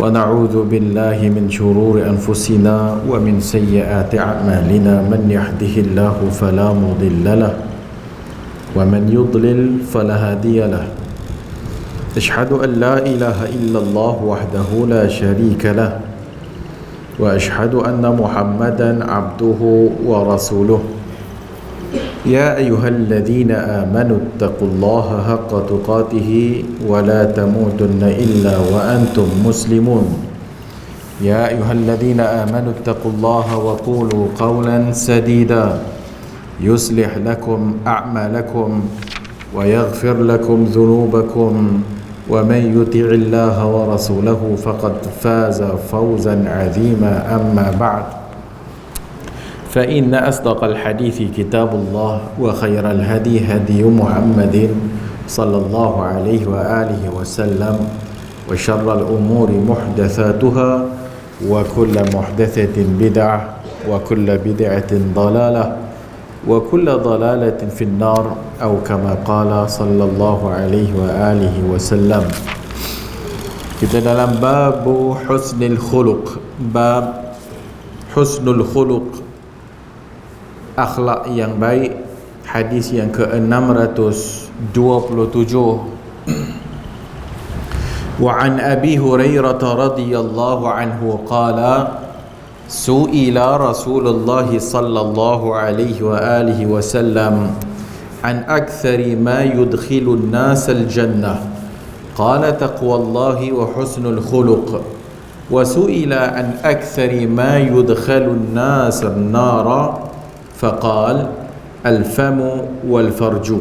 ونعوذ بالله من شرور أنفسنا ومن سيئات أعمالنا من يهده الله فلا مضل له ومن يضلل فلا هادي له أشهد أن لا إله إلا الله وحده لا شريك له وأشهد أن محمدا عبده ورسوله يا أيها الذين آمنوا اتقوا الله حق تقاته ولا تموتن إلا وأنتم مسلمون يا أيها الذين آمنوا اتقوا الله وقولوا قولا سديدا يصلح لكم أعمالكم ويغفر لكم ذنوبكم ومن يطع الله ورسوله فقد فاز فوزا عظيما أما بعد فإن أصدق الحديث كتاب الله وخير الهدي هدي محمد صلى الله عليه وآله وسلم وشر الأمور محدثاتها وكل محدثة بدعة وكل بدعة ضلالة وكل ضلالة في النار أو كما قال صلى الله عليه وآله وسلم. Kita dalam bab husnul khuluq, bab husnul khuluq, akhlak yang baik, hadis yang ke-627. Wa an Abi Hurairah radhiyallahu anhu qala su'ila Rasulullah sallallahu alaihi wa alihi wasallam an akthari ma yudkhilu an-nas al-jannah qala taqwallahi wa husnul khuluq wa su'ila an akthari ma yudkhalu an-nas an-nara faqal al-famu wal-farju.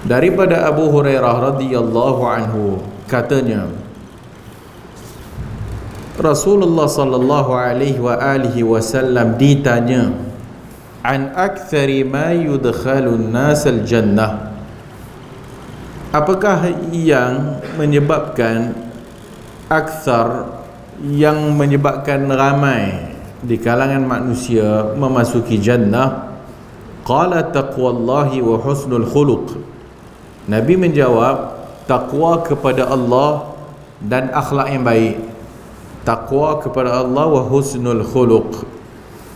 Daripada Abu Hurairah radhiyallahu anhu katanya, Rasulullah sallallahu alaihi wa alihi wasallam ditanya an akthari ma yudkhalun nas al-jannah, apakah yang menyebabkan akthar, yang menyebabkan ramai di kalangan manusia memasuki jannah? Qala taqwallahi wa husnul khuluq. Nabi menjawab, takwa kepada Allah dan akhlak yang baik. Takwa kepada Allah wa husnul khuluq.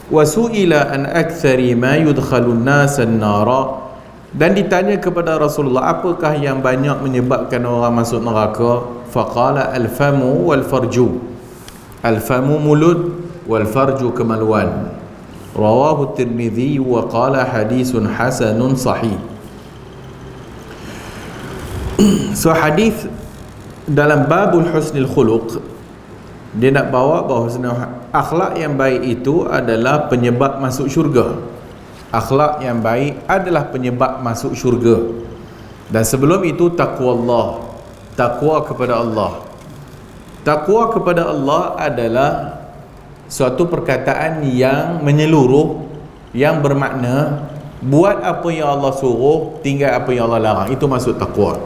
Wa su'ila an akthari ma yudkhalun nas an-nara, dan ditanya kepada Rasulullah, apakah yang banyak menyebabkan orang masuk neraka? Faqala al-famu wal farju. Al-famu mulut, wal farju kemaluan. Rawahu Tirmidzi wa qala hadisun hasanun sahih. So hadis dalam babul husnul khuluq, dia nak bawa bahawa akhlak yang baik itu adalah penyebab masuk syurga. Akhlak yang baik adalah penyebab masuk syurga. Dan sebelum itu takwa Allah, takwa kepada Allah. Takwa kepada Allah adalah suatu perkataan yang menyeluruh, yang bermakna buat apa yang Allah suruh, tinggal apa yang Allah larang. Itu maksud takwa.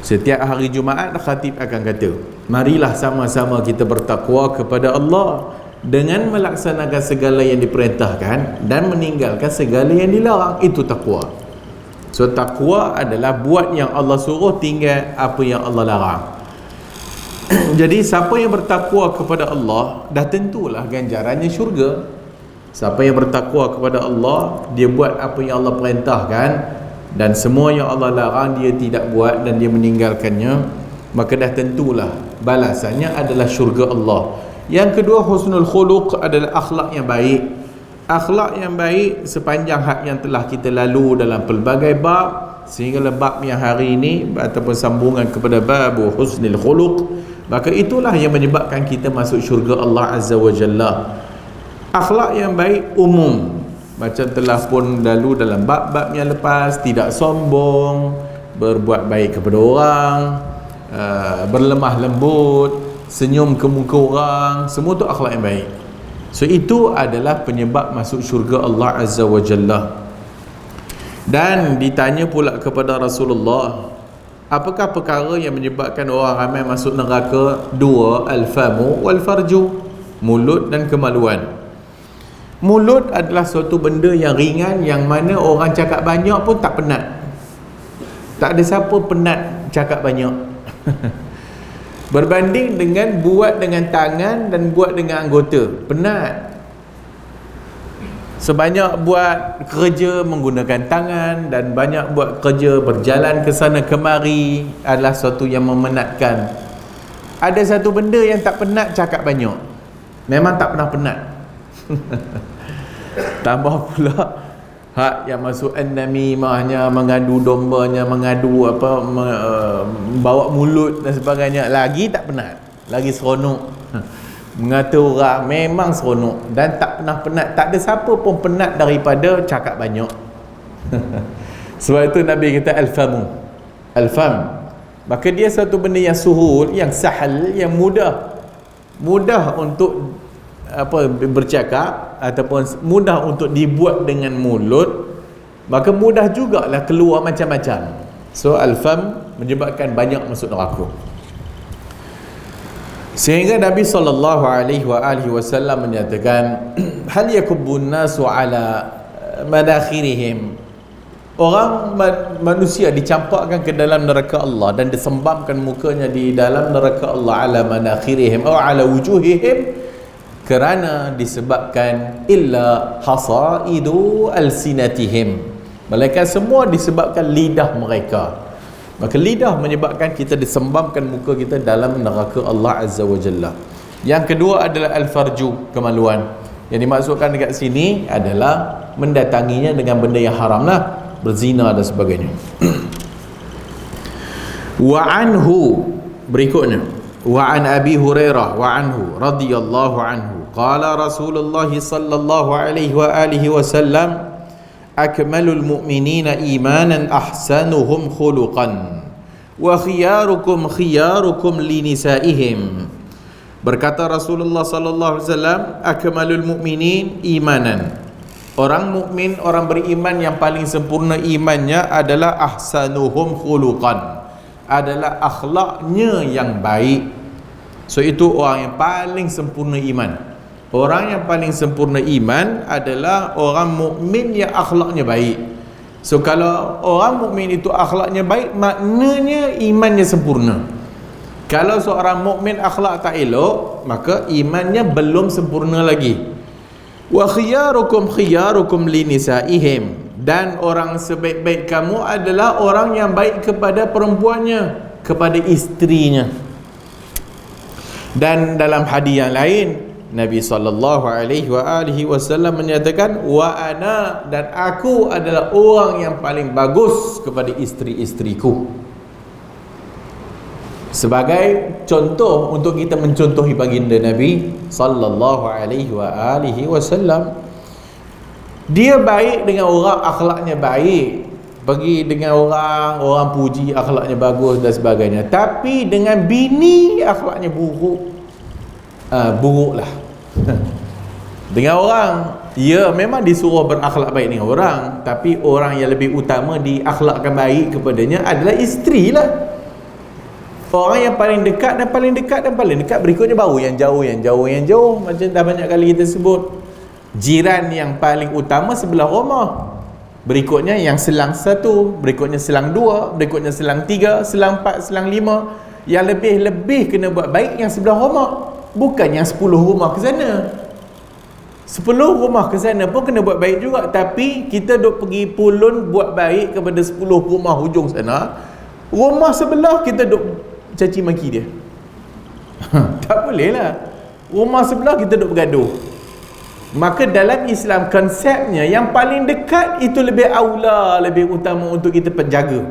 Setiap hari Jumaat khatib akan kata, marilah sama-sama kita bertakwa kepada Allah dengan melaksanakan segala yang diperintahkan dan meninggalkan segala yang dilarang. Itu takwa. So takwa adalah buat yang Allah suruh, tinggal apa yang Allah larang. Jadi siapa yang bertakwa kepada Allah, dah tentulah ganjarannya syurga. Siapa yang bertakwa kepada Allah, dia buat apa yang Allah perintahkan, dan semua yang Allah larang dia tidak buat dan dia meninggalkannya, maka dah tentulah balasannya adalah syurga Allah. Yang kedua, husnul khuluq adalah akhlak yang baik. Akhlak yang baik sepanjang hak yang telah kita lalu dalam pelbagai bab, sehingga bab yang hari ini ataupun sambungan kepada bab husnul khuluq, maka itulah yang menyebabkan kita masuk syurga Allah Azza wa Jalla. Akhlak yang baik umum, macam telah pun lalu dalam bab-bab yang lepas, tidak sombong, berbuat baik kepada orang, berlemah lembut, senyum ke muka orang, semua tu akhlak yang baik. So itu adalah penyebab masuk syurga Allah Azza wa Jalla. Dan ditanya pula kepada Rasulullah, apakah perkara yang menyebabkan orang ramai masuk neraka? Dua, al-famu wal farju, mulut dan kemaluan. Mulut adalah suatu benda yang ringan, yang mana orang cakap banyak pun tak penat. Tak ada siapa penat cakap banyak. berbanding dengan buat dengan tangan dan buat dengan anggota. Penat. Sebanyak buat kerja menggunakan tangan dan banyak buat kerja berjalan ke sana kemari adalah sesuatu yang memenatkan. Ada satu benda yang tak penat, cakap banyak. Memang tak pernah penat. Tambah pula hak yang masuk an-namimahnya, mengadu dombanya, mengadu apa, bawa mulut dan sebagainya, lagi tak penat, lagi seronok. Mengata orang memang seronok dan tak pernah penat. Tak ada siapa pun penat daripada cakap banyak. Sebab itu Nabi kata al-fam. Maka dia satu benda yang suhul, yang sahal, yang mudah untuk bercakap ataupun mudah untuk dibuat dengan mulut, maka mudah jugalah keluar macam-macam. So al-fam menyebabkan banyak masuk neraka. Sehingga Nabi SAW menyatakan, hal yakubbun nasu ala madakhirihim, orang manusia dicampakkan ke dalam neraka Allah dan disembamkan mukanya di dalam neraka Allah ala madakhirihim atau ala wujuhihim, kerana disebabkan illa hasaidu alsinatihim, mereka semua disebabkan lidah mereka. Maka lidah menyebabkan kita disembamkan muka kita dalam neraka Allah Azza wa Jalla. Yang kedua adalah al-farju, kemaluan. Yang dimaksudkan dekat sini adalah mendatanginya dengan benda yang haram lah, berzina dan sebagainya. Wa anhu, berikutnya, wa an Abi Hurairah wa anhu radhiyallahu anhu qala Rasulullah sallallahu alaihi wa alihi wasallam, akmalul mu'minina imanan ahsanuhum khuluqan wa khiyarukum khiyarukum linisaihim. Berkata Rasulullah sallallahu alaihi wasallam, akmalul mu'minin imanan, orang mukmin, orang beriman yang paling sempurna imannya adalah ahsanuhum khuluqan, adalah akhlaknya yang baik. So itu orang yang paling sempurna iman. Orang yang paling sempurna iman adalah orang mukmin yang akhlaknya baik. So kalau orang mukmin itu akhlaknya baik, maknanya imannya sempurna. Kalau seorang mukmin akhlak tak elok, maka imannya belum sempurna lagi. Wa khiyarukum khiyarukum linisaihim, dan orang sebaik-baik kamu adalah orang yang baik kepada perempuannya, kepada isterinya. Dan dalam hadis yang lain, Nabi SAW menyatakan, wa ana, dan aku adalah orang yang paling bagus kepada isteri-isteriku. Sebagai contoh untuk kita mencontohi baginda Nabi SAW, dia baik dengan orang, akhlaknya baik, pergi dengan orang puji akhlaknya bagus dan sebagainya. Tapi dengan bini akhlaknya buruk, buruklah. Dengan orang, ya memang disuruh berakhlak baik dengan orang, tapi orang yang lebih utama diakhlakkan baik kepadanya adalah isteri lah. Orang yang paling dekat dan paling dekat dan paling dekat, berikutnya baru yang jauh, yang jauh, yang jauh. Macam dah banyak kali kita sebut, jiran yang paling utama sebelah rumah, berikutnya yang selang 1, berikutnya selang 2, berikutnya selang 3, selang 4, selang 5. Yang lebih-lebih kena buat baik yang sebelah rumah, bukan yang 10 rumah ke sana. 10 rumah ke sana pun kena buat baik juga, tapi kita duk pergi pulun buat baik kepada 10 rumah hujung sana, rumah sebelah kita duk caci maki dia. Tak boleh lah. Rumah sebelah kita duk bergaduh. Maka dalam Islam, konsepnya yang paling dekat itu lebih aula, lebih utama untuk kita penjaga.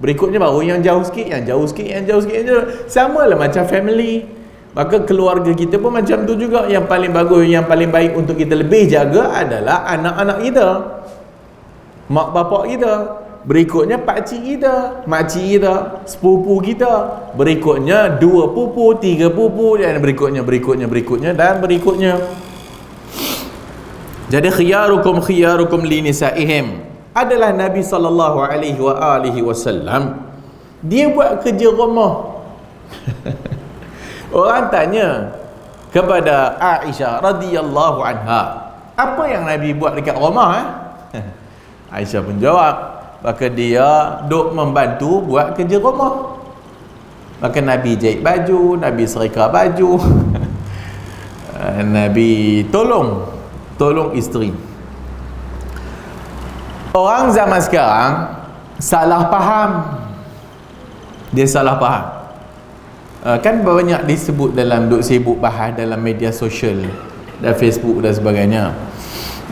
Berikutnya baru yang jauh sikit, yang jauh sikit, yang jauh sikit, yang jauh. Sama lah macam family. Maka keluarga kita pun macam tu juga. Yang paling bagus, yang paling baik untuk kita lebih jaga adalah anak-anak kita, mak bapak kita, berikutnya pakcik kita, makcik kita, sepupu kita, berikutnya 2 pupu, 3 pupu, dan berikutnya dan berikutnya. Jadi khiyarukum linisaihim adalah Nabi SAW. Dia buat kerja rumah. Orang tanya kepada Aisyah radhiyallahu anha, apa yang Nabi buat dekat rumah? Aisyah pun jawab, maka dia duk membantu buat kerja rumah. Maka Nabi jahit baju, Nabi serika baju. Nabi tolong isteri. Orang zaman sekarang salah faham. Dia salah faham. Kan banyak disebut dalam duk sibuk bahas dalam media sosial dan Facebook dan sebagainya.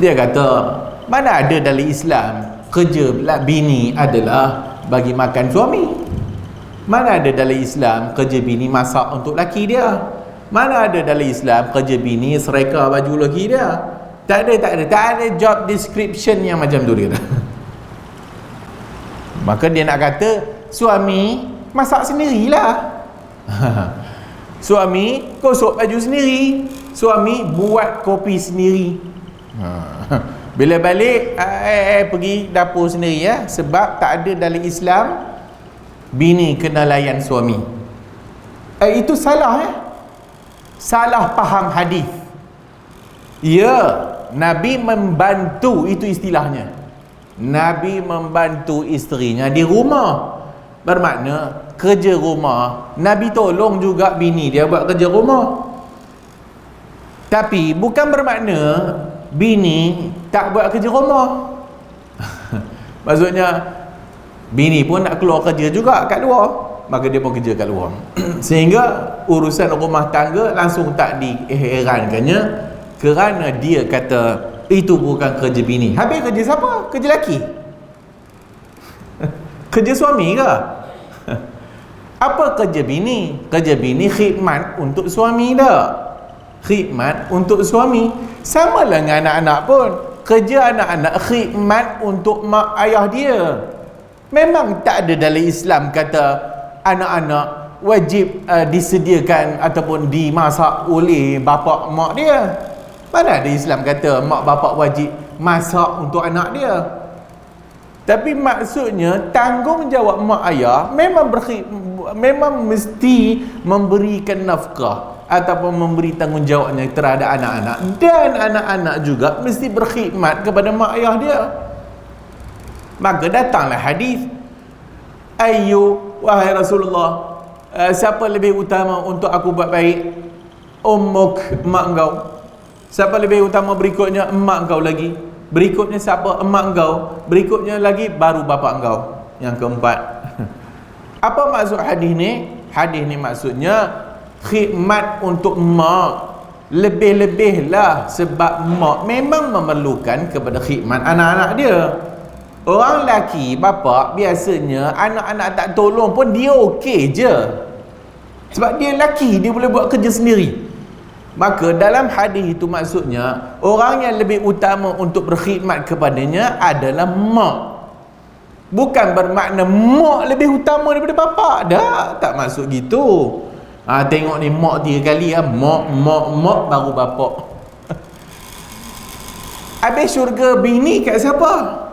Dia kata, mana ada dalam Islam kerja bini adalah bagi makan suami. Mana ada dalam Islam kerja bini masak untuk laki dia. Mana ada dalam Islam kerja bini sereka baju laki dia. Tak ada job description yang macam tu dia. Maka dia nak kata suami masak sendirilah. Suami gosok baju sendiri, suami buat kopi sendiri. Bila balik pergi dapur sendiri ya, sebab tak ada dalam Islam bini kena layan suami. Itu salah ya. Salah faham hadis. Ya, Nabi membantu, itu istilahnya. Nabi membantu isterinya di rumah. Bermakna kerja rumah, Nabi tolong juga bini dia buat kerja rumah. Tapi bukan bermakna bini tak buat kerja rumah. Maksudnya bini pun nak keluar kerja juga kat luar, maka dia pun kerja kat luar. Sehingga urusan rumah tangga langsung tak diherankannya, kerana dia kata itu bukan kerja bini. Habis kerja siapa? Kerja laki? Kerja suami ke? Apa kerja bini? Kerja bini khidmat untuk suami dah. Khidmat untuk suami. Sama lah dengan anak-anak pun. Kerja anak-anak khidmat untuk mak ayah dia. Memang tak ada dalam Islam kata anak-anak wajib disediakan ataupun dimasak oleh bapa mak dia. Mana ada Islam kata mak bapa wajib masak untuk anak dia. Tapi maksudnya tanggungjawab mak ayah memang mesti memberikan nafkah ataupun memberi tanggungjawabnya terhadap anak-anak, dan anak-anak juga mesti berkhidmat kepada mak ayah dia. Maka datanglah hadis, wahai Rasulullah, siapa lebih utama untuk aku buat baik? Ummuk, emak engkau. Siapa lebih utama berikutnya? Emak engkau lagi. Berikutnya siapa? Emak engkau. Berikutnya lagi baru bapa engkau. Yang keempat. Apa maksud hadis ni? Hadis ni maksudnya khidmat untuk mak lebih-lebihlah, sebab mak memang memerlukan kepada khidmat anak-anak dia. Orang lelaki, bapa, biasanya anak-anak tak tolong pun dia okey je, sebab dia lelaki, dia boleh buat kerja sendiri. Maka dalam hadis itu maksudnya orang yang lebih utama untuk berkhidmat kepadanya adalah mak. Bukan bermakna mak lebih utama daripada bapa. Tak maksud gitu. Tengok ni mak 3 kali ya, mak baru bapa. Habis syurga bini kat siapa?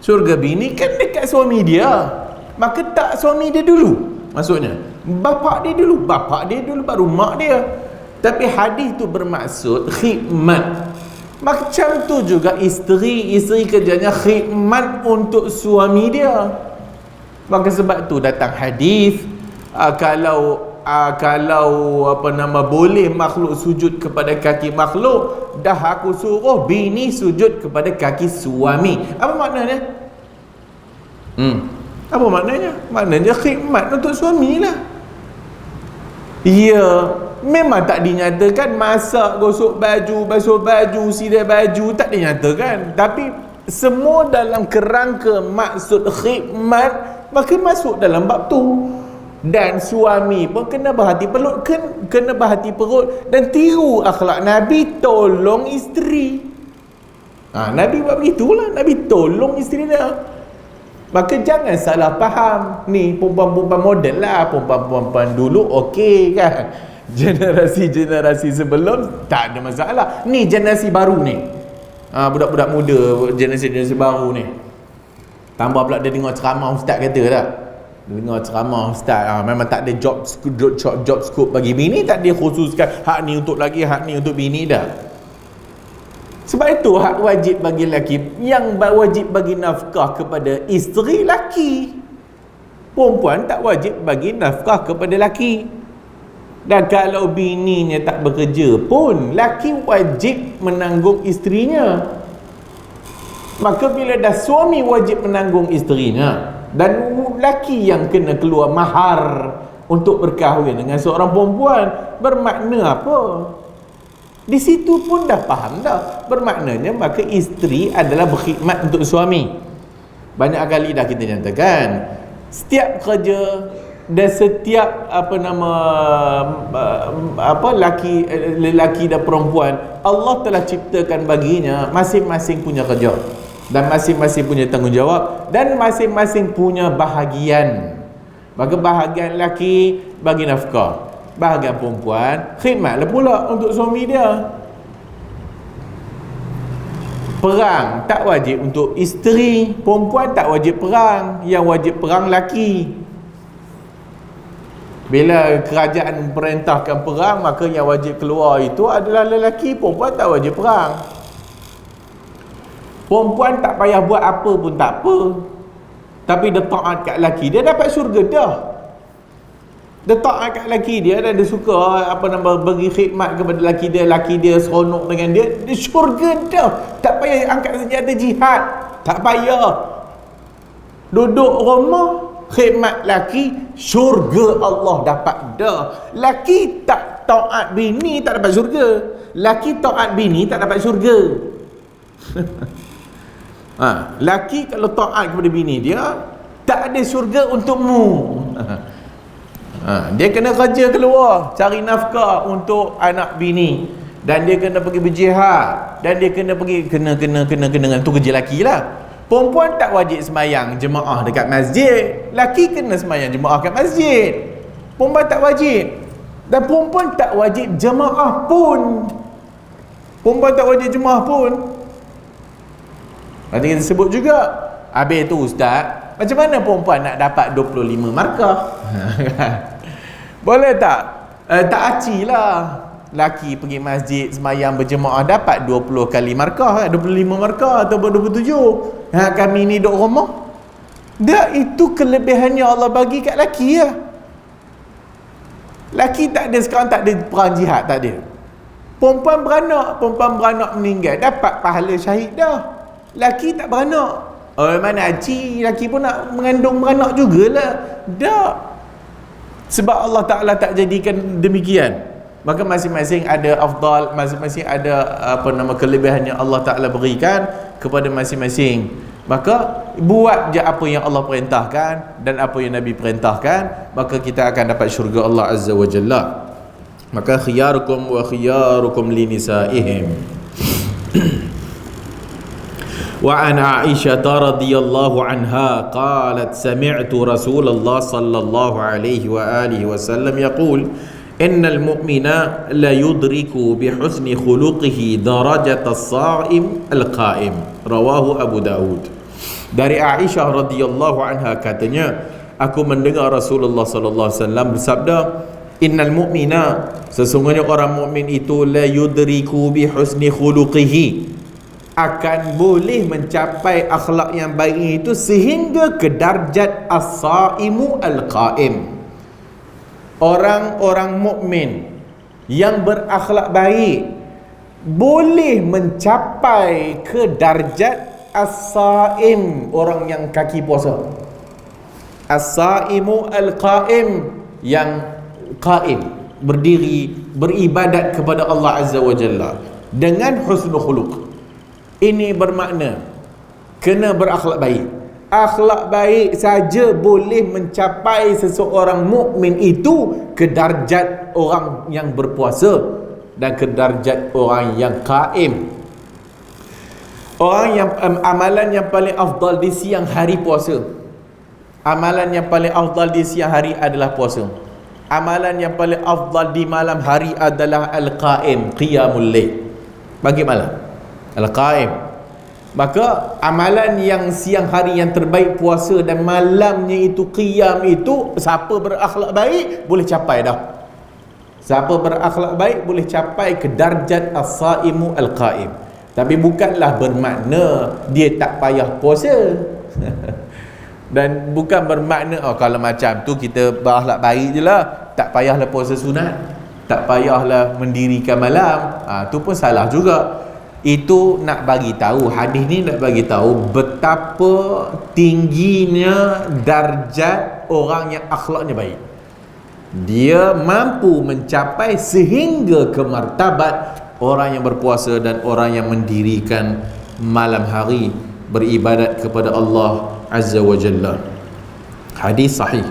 Syurga bini kan dekat suami dia. Maka tak suami dia dulu. Maksudnya bapa dia dulu baru mak dia. Tapi hadis tu bermaksud khidmat. Macam tu juga isteri kerjanya khidmat untuk suami dia. Maka sebab tu datang hadis, kalau boleh makhluk sujud kepada kaki makhluk, dah aku suruh bini sujud kepada kaki suami. Apa maknanya? Apa maknanya? Maknanya khidmat untuk suami lah. Ya, memang tak dinyatakan masak, gosok baju, basuh baju, sidai baju, tak dinyatakan. Tapi semua dalam kerangka maksud khidmat, maka masuk dalam bab tu. Dan suami pun kena berhati perut dan tiru akhlak Nabi, tolong isteri. Nabi buat begitulah, Nabi tolong isteri dia. Maka jangan salah faham. Ni perempuan-perempuan model lah, perempuan-perempuan dulu okey kan, generasi sebelum tak ada masalah. Ni generasi baru ni, budak-budak muda, generasi baru ni. Tambah pula dia dengar ceramah ustaz kata tak, dia dengar ceramah ustaz, memang tak ada job scope bagi bini, tak dia khususkan hak ni untuk laki, hak ni untuk bini dah. Sebab itu hak wajib bagi lelaki, yang wajib bagi nafkah kepada isteri lelaki. Perempuan tak wajib bagi nafkah kepada laki. Dan kalau bininya tak bekerja pun, laki wajib menanggung isterinya. Maka bila dah suami wajib menanggung isterinya, dan laki yang kena keluar mahar untuk berkahwin dengan seorang perempuan, bermakna apa? Di situ pun dah faham dah. Bermaknanya maka isteri adalah berkhidmat untuk suami. Banyak kali dah kita nyatakan, setiap kerja dan setiap lelaki dan perempuan, Allah telah ciptakan baginya masing-masing punya kerja, dan masing-masing punya tanggungjawab, dan masing-masing punya bahagian. Maka bahagian lelaki bagi nafkah, bahagian perempuan khidmatlah pula untuk suami dia. Perang tak wajib untuk isteri, perempuan tak wajib perang, yang wajib perang laki. Bila kerajaan perintahkan perang, maka yang wajib keluar itu adalah lelaki, perempuan tak wajib perang. Perempuan tak payah buat apa pun tak apa, tapi dia taat kat lelaki, dia dapat syurga dah. Dia taat kat lelaki dia, dan dia suka bagi khidmat kepada lelaki dia seronok dengan dia, dia syurga dah. Tak payah angkat senjata jihad, tak payah. Duduk rumah khidmat laki, syurga Allah dapat dah. Laki tak taat bini tak dapat syurga, laki taat bini tak dapat syurga. Laki kalau taat kepada bini dia, tak ada syurga untukmu. Dia kena kerja keluar, cari nafkah untuk anak bini, dan dia kena pergi berjihad, dan dia kena pergi kena dengan tu kerja laki lah. Perempuan tak wajib semayang jemaah dekat masjid, laki kena semayang jemaah kat masjid. Perempuan tak wajib, dan perempuan tak wajib jemaah pun. Perempuan tak wajib jemaah pun. Nanti kita sebut juga, habis tu ustaz, macam mana perempuan nak dapat 25 markah? Boleh tak? Tak aci lah. Laki pergi masjid semayang berjemaah dapat 20 kali markah, 25 markah atau 27. Kami ni duduk rumah. Dia itu kelebihannya Allah bagi kat laki lah. Laki tak ada sekarang, tak ada perang jihad, tak ada. Perempuan beranak meninggal dapat pahala syahid dah. Laki tak beranak. Mana haji, laki pun nak mengandung beranak jugalah. Tak. Sebab Allah Ta'ala tak jadikan demikian. Maka masing-masing ada afdal, masing-masing ada kelebihan yang Allah Ta'ala berikan kepada masing-masing. Maka buat je apa yang Allah perintahkan dan apa yang Nabi perintahkan, maka kita akan dapat syurga Allah Azza wa Jalla. Maka khiyarukum wa khiyarukum li nisaihim. وعن عائشة رضي الله عنها قالت سمعت رسول الله صلى الله عليه وآله وسلم يقول إن المؤمن لا يدرك بحسن خلقه درجة الصائم القائم. رواه أبو داود. Dari Aisyah radhiyallahu anha katanya, aku mendengar Rasulullah sallallahu alaihi wasallam bersabda, innal mu'mina, sesungguhnya orang mukmin itu la yudriku bi husni khuluqihi, akan boleh mencapai akhlak yang baik itu sehingga ke darjat as-saimu al-qaim. Orang-orang mukmin yang berakhlak baik boleh mencapai ke darjat as-saim, orang yang kaki puasa. As-saimu al-qaim, yang qaim, berdiri beribadat kepada Allah Azza wa Jalla dengan husnul khuluq. Ini bermakna kena berakhlak baik. Akhlak baik saja boleh mencapai seseorang mukmin itu ke darjat orang yang berpuasa dan ke darjat orang yang qaim. Orang yang amalan yang paling afdal di siang hari puasa. Amalan yang paling afdal di siang hari adalah puasa. Amalan yang paling afdal di malam hari adalah al-qaim, qiyamul lail. Bagi malam al-qaim. Maka amalan yang siang hari yang terbaik puasa dan malamnya itu qiyam itu, siapa berakhlak baik boleh capai dah. Siapa berakhlak baik boleh capai ke darjat as-saimu al-qaim. Tapi bukanlah bermakna dia tak payah puasa. Dan bukan bermakna kalau macam tu kita berakhlak baik je lah, tak payahlah puasa sunat, tak payahlah mendirikan malam. Tu pun salah juga. Itu nak bagi tahu, hadis ni nak bagi tahu betapa tingginya darjat orang yang akhlaknya baik. Dia mampu mencapai sehingga ke martabat orang yang berpuasa dan orang yang mendirikan malam hari beribadat kepada Allah Azza wa Jalla. Hadis sahih.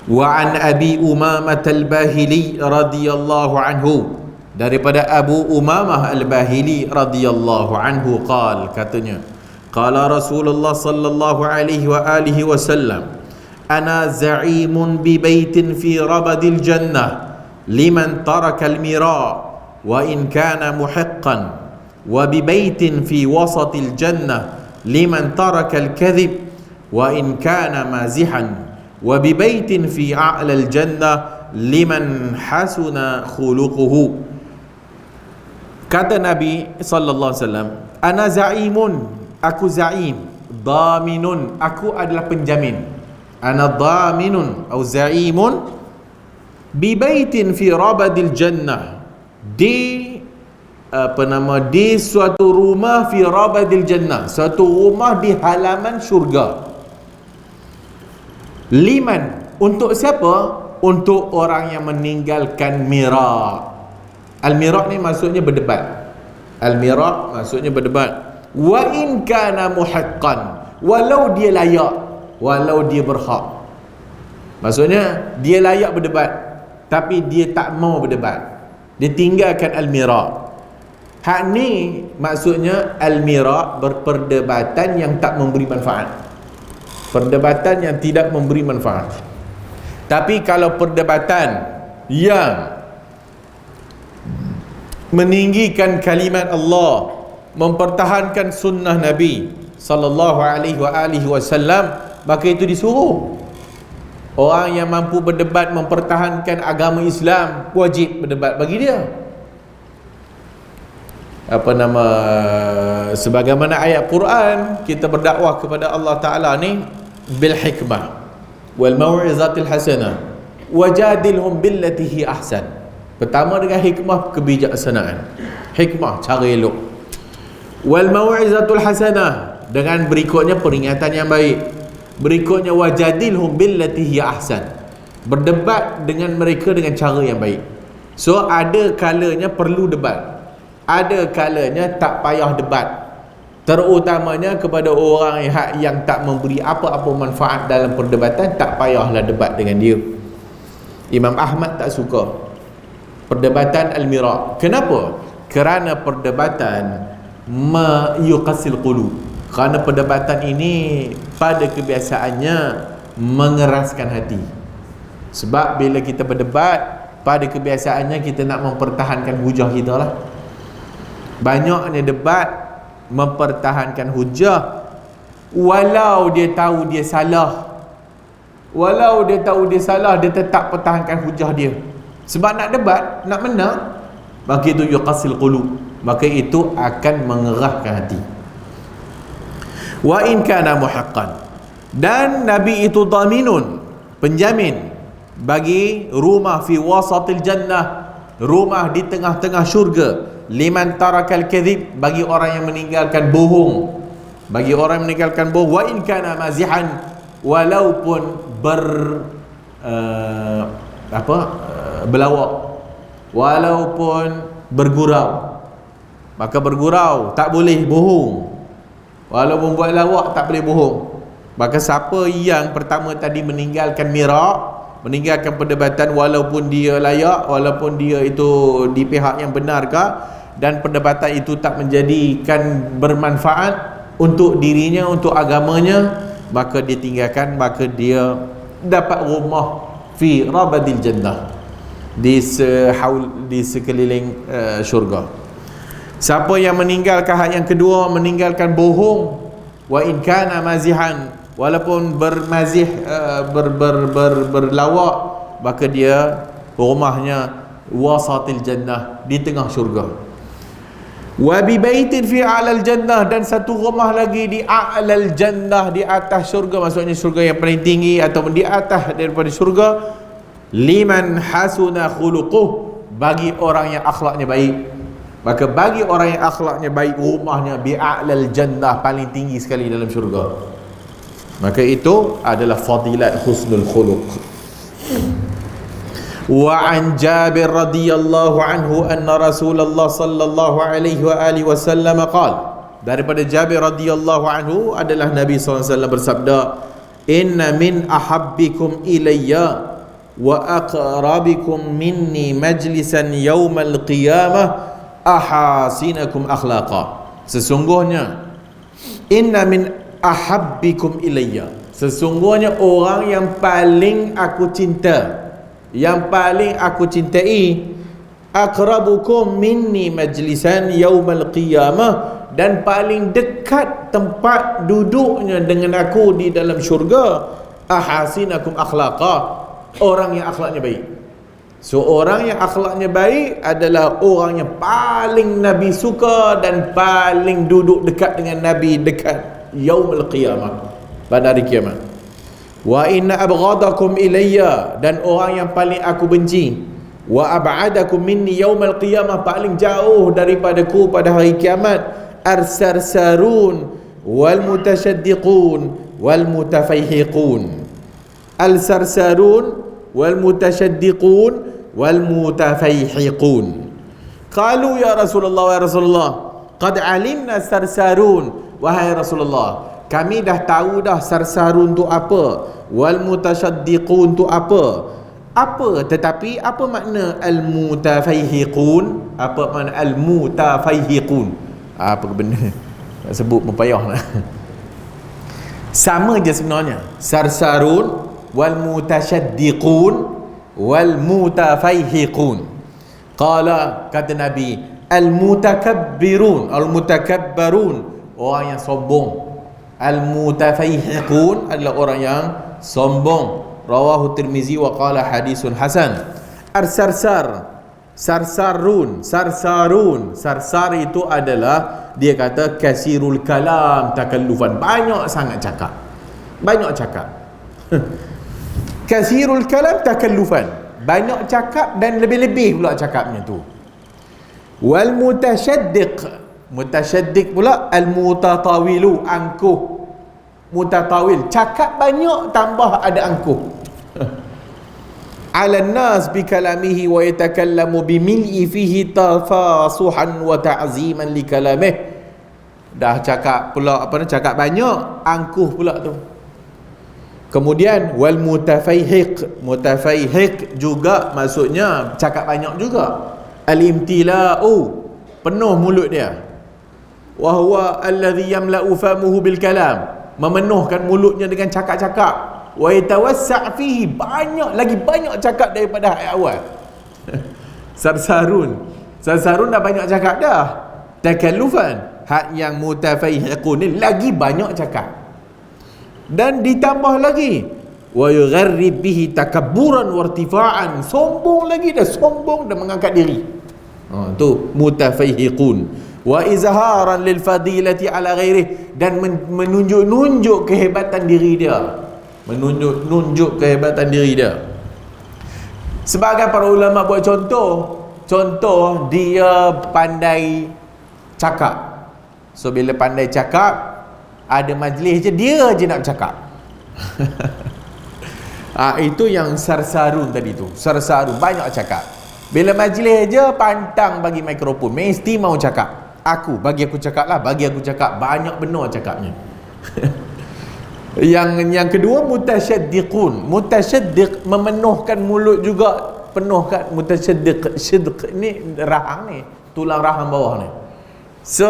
Wa an Abi Umamah Al-Bahili radhiyallahu anhu, daripada Abu Umamah Al-Bahili radhiyallahu anhu katanya, qala Rasulullah sallallahu alaihi wa alihi wasallam, ana za'imun bi baitin fi rabadil jannah liman taraka al-mira wa in kana muhiqqan, wa bi baitin fi wasatil jannah liman taraka al-kadhib wa in kana mazihan, wa bi baitin fi a'la al-jannah liman hasuna khuluquhu. Kata Nabi sallallahu alaihi wasallam, ana za'imun, aku za'im, dhaminun, aku adalah penjamin, ana dhaminun atau za'imun bi baitin fi rabadil jannah, di di suatu rumah fi rabadil jannah, suatu rumah di halaman syurga. Liman, untuk siapa? Untuk orang yang meninggalkan mira. Al-mira' ni maksudnya berdebat. Al-mira' maksudnya berdebat. Wa in kana muhiqqan, walau dia layak, walau dia berhak. Maksudnya dia layak berdebat tapi dia tak mau berdebat, dia tinggalkan al-mira'. Hak ni maksudnya al-mira' berperdebatan yang tak memberi manfaat, perdebatan yang tidak memberi manfaat. Tapi kalau perdebatan yang meninggikan kalimat Allah, mempertahankan sunnah Nabi sallallahu alaihi wasallam, maka itu disuruh. Orang yang mampu berdebat mempertahankan agama Islam, wajib berdebat bagi dia. Sebagaimana ayat Quran, kita berdakwah kepada Allah Ta'ala ni bil hikmah wal mau'izatil hasanah wajadilhum billati hi ahsan. Pertama dengan hikmah, kebijaksanaan, hikmah, cara elok. Wal mau'izatul hasanah, dengan berikutnya peringatan yang baik. Berikutnya wajadilhum billati hi ahsan, berdebat dengan mereka dengan cara yang baik. So ada kalanya perlu debat, ada kalanya tak payah debat, terutamanya kepada orang yang tak memberi apa-apa manfaat dalam perdebatan. Tak payahlah debat dengan dia. Imam Ahmad tak suka perdebatan al-mira'. Kenapa? Kerana perdebatan yuqasil qulub. Kerana perdebatan ini pada kebiasaannya mengeraskan hati. Sebab bila kita berdebat, pada kebiasaannya kita nak mempertahankan hujah kita lah. Banyaknya debat mempertahankan hujah, walau dia tahu dia salah, walau dia tahu dia salah, dia tetap pertahankan hujah dia. Sebab nak debat, nak menang, maka itu yuqasil qulub, maka itu akan mengerahkan hati. Wa in kana muhaqqan, dan Nabi itu dhaminun, penjamin bagi rumah fi wasatil jannah, rumah di tengah-tengah syurga, liman tarakal kadhib, bagi orang yang meninggalkan bohong, bagi orang yang meninggalkan bohong. Wa in kana mazihan, walaupun berlawak, walaupun bergurau. Maka bergurau tak boleh bohong, walaupun buat lawak tak boleh bohong. Maka siapa yang pertama tadi meninggalkan mira', meninggalkan perdebatan, walaupun dia layak, walaupun dia itu di pihak yang benarkah, dan perdebatan itu tak menjadikan bermanfaat untuk dirinya, untuk agamanya, maka dia tinggalkan, maka dia dapat rumah fi rabadil jannah, di sekeliling syurga. Siapa yang meninggalkan hak yang kedua, meninggalkan bohong, wa in kana mazihan, walaupun bermazih, berlawak, maka dia rumahnya wasatil jannah, di tengah syurga. Wa bi baitin fi a'lal jannah, dan satu rumah lagi di a'lal jannah, di atas syurga, maksudnya syurga yang paling tinggi ataupun di atas daripada syurga, liman hasuna khuluquh, bagi orang yang akhlaknya baik. Maka bagi orang yang akhlaknya baik, rumahnya bi a'lal jannah, paling tinggi sekali dalam syurga. Maka itu adalah fadilat husnul khuluq. Wa an Jabir radhiyallahu anhu anna Rasulullah sallallahu alaihi wa alihi wasallam qala, daripada Jabir radhiyallahu anhu adalah Nabi SAW bersabda, inna min ahabbikum ilayya wa aqrabikum minni majlisan yaumal qiyamah ahasinakum akhlaqa. Sesungguhnya, inna min ahabbikum ilayya, sesungguhnya orang yang paling aku cinta, yang paling aku cintai, aqrabukum minni majlisan yaumal qiyamah, dan paling dekat tempat duduknya dengan aku di dalam syurga, ahasinakum akhlaqa, orang yang akhlaknya baik. So orang yang akhlaknya baik adalah orang yang paling Nabi suka dan paling duduk dekat dengan Nabi dekat yaumul qiyamah, pada hari kiamat. Wa inna abghadakum ilayya, dan orang yang paling aku benci, wa ab'adakum minni yaumal qiyamah, paling jauh daripadaku pada hari kiamat, arsarsarun wal mutasyaddiqun wal mutafayhiqun. Al-sarsarun wal mutasyaddiqun wal mutafayhiqun. Qalu ya Rasulullah, ya Rasulullah, qad alimna sarsarun, wahai Rasulullah, kami dah tahu dah sarsarun tu apa, wal mutasyaddiqun tu apa. Tetapi apa makna al-mutafayhiqun? Apa makna al-mutafayhiqun? Apa benda? Tak sebut pun payah lah. Sama je sebenarnya. Sarsarun wal mutasyaddiqun wal mutafayhiqun. Qala, kata Nabi, al-mutakabbirun, al-mutakabbarun, orang yang sombong. Al-mutafayhiqun adalah orang yang sombong. Rawahu Tirmizi wa qala hadisun hasan. Ar-sarsar, sarsarun, sarsar itu adalah, dia kata, kasirul kalam takallufan, banyak sangat cakap, banyak cakap. Kasirul kalam takallufan, banyak cakap dan lebih-lebih pula cakapnya tu. Wal mutasyaddiq pula al-mutatawilu, angkuh. Mutatawil, cakap banyak tambah ada angkuh. Ala nas bi kalamihi wa yatakallamu bi mil'i fihi tafasuhan wa ta'ziman li kalamih. Dah cakap pula cakap banyak, angkuh pula tu. Kemudian wal mutafayhiq, mutafayhiq juga maksudnya cakap banyak juga. Al-imtila'u, penuh mulut dia. Wa huwa alladhi yamla'u famuhu bil kalam, memenuhkan mulutnya dengan cakap-cakap. Wa yatawassa' fihi, banyak cakap daripada ayat awal. Sarsarun dah banyak cakap dah. Takallufan, hak yang mutafayhiqun ni lagi banyak cakap. Dan ditambah lagi, wa yugharrib bihi takabburan wa irtifa'an, sombong lagi dah, sombong dan mengangkat diri. Tu mutafayhiqun. Wa izharan lil fadilati ala ghairihi, dan menunjuk kehebatan diri dia, menunjuk kehebatan diri dia. Sebagai para ulama buat contoh dia pandai cakap. So bila pandai cakap, ada majlis je dia je nak cakap. Itu yang sarsarun tadi tu. Sarsarun, banyak cakap. Bila majlis je pantang bagi mikrofon, mesti mau cakap. Bagi aku cakap lah, banyak benar cakapnya. Yang kedua, mutasyaddiqun. Mutasyaddiq, memenuhkan mulut juga, penuhkan. Mutasyaddiq, syidq ni rahang ni, tulang rahang bawah ni. So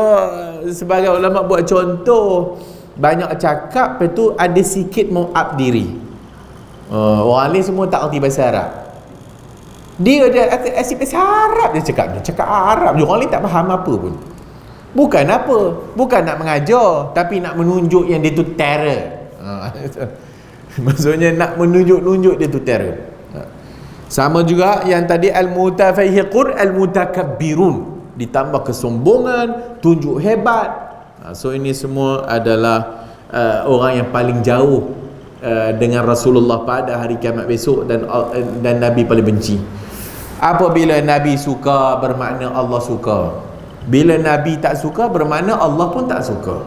sebagai ulama buat contoh, banyak cakap, lepas tu ada sikit mau up diri. Orang ni semua tak erti bahasa Arab, dia asyik bahasa Arab dia cakapnya, cakap Arab je, orang ni tak faham apa pun. Bukan nak mengajar, tapi nak menunjuk yang dia tu terror. Maksudnya nak menunjuk dia tu terror. Sama juga yang tadi al-mutafayhiqun, al-mutakabbirun, ditambah kesombongan, tunjuk hebat. So ini semua adalah orang yang paling jauh dengan Rasulullah pada hari kiamat besok, dan Nabi paling benci. Apabila Nabi suka bermakna Allah suka, bila Nabi tak suka bermakna Allah pun tak suka.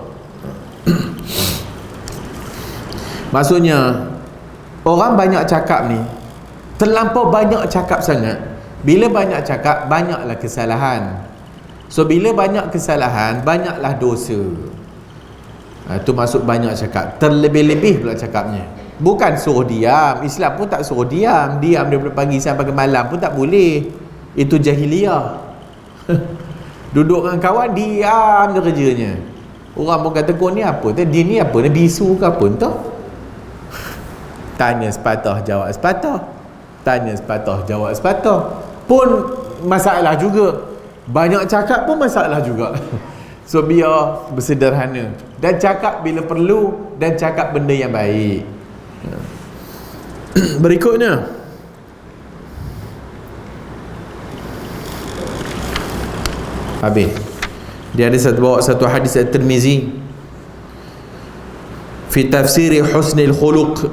Maksudnya orang banyak cakap ni, terlampau banyak cakap sangat. Bila banyak cakap, banyaklah kesalahan. So bila banyak kesalahan, banyaklah dosa. Itu maksud banyak cakap. Terlebih-lebih pula cakapnya. Bukan suruh diam. Islam pun tak suruh diam. Diam daripada pagi sampai ke malam pun tak boleh. Itu jahiliyah. Duduk dengan kawan, diam je kerjanya. Orang pun kata, kau ni apa? Dia ni apa? Dia bisu ke apa entah? Tanya sepatah, jawab sepatah. Tanya sepatah, jawab sepatah. Pun masalah juga. Banyak cakap pun masalah juga. So biar bersederhana, dan cakap bila perlu, dan cakap benda yang baik. Berikutnya, habis dia ada bawa satu hadis At-Tirmizi fi tafsiri husnil khuluq,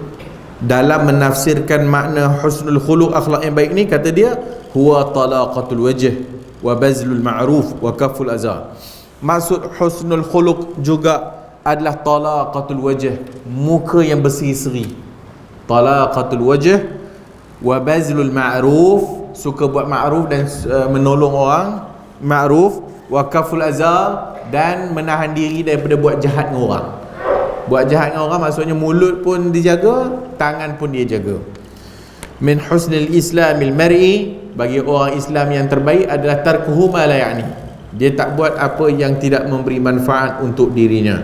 dalam menafsirkan makna husnul khuluq, akhlak yang baik ni, kata dia huwa talaqatul wajh wa bazlul ma'ruf wa kaful azar. Maksud husnul khuluq juga adalah talaqatul wajh, muka yang berseri-seri. Talaqatul wajh wa bazlul ma'ruf, suka buat ma'ruf dan menolong orang, ma'ruf, wa kaful azar, dan menahan diri daripada buat jahat dengan orang. Buat jahat dengan orang maksudnya mulut pun dijaga, tangan pun dia jaga. Min husnil islamil mar'i, bagi orang Islam yang terbaik adalah tarkuhu ma la ya'ni, dia tak buat apa yang tidak memberi manfaat untuk dirinya.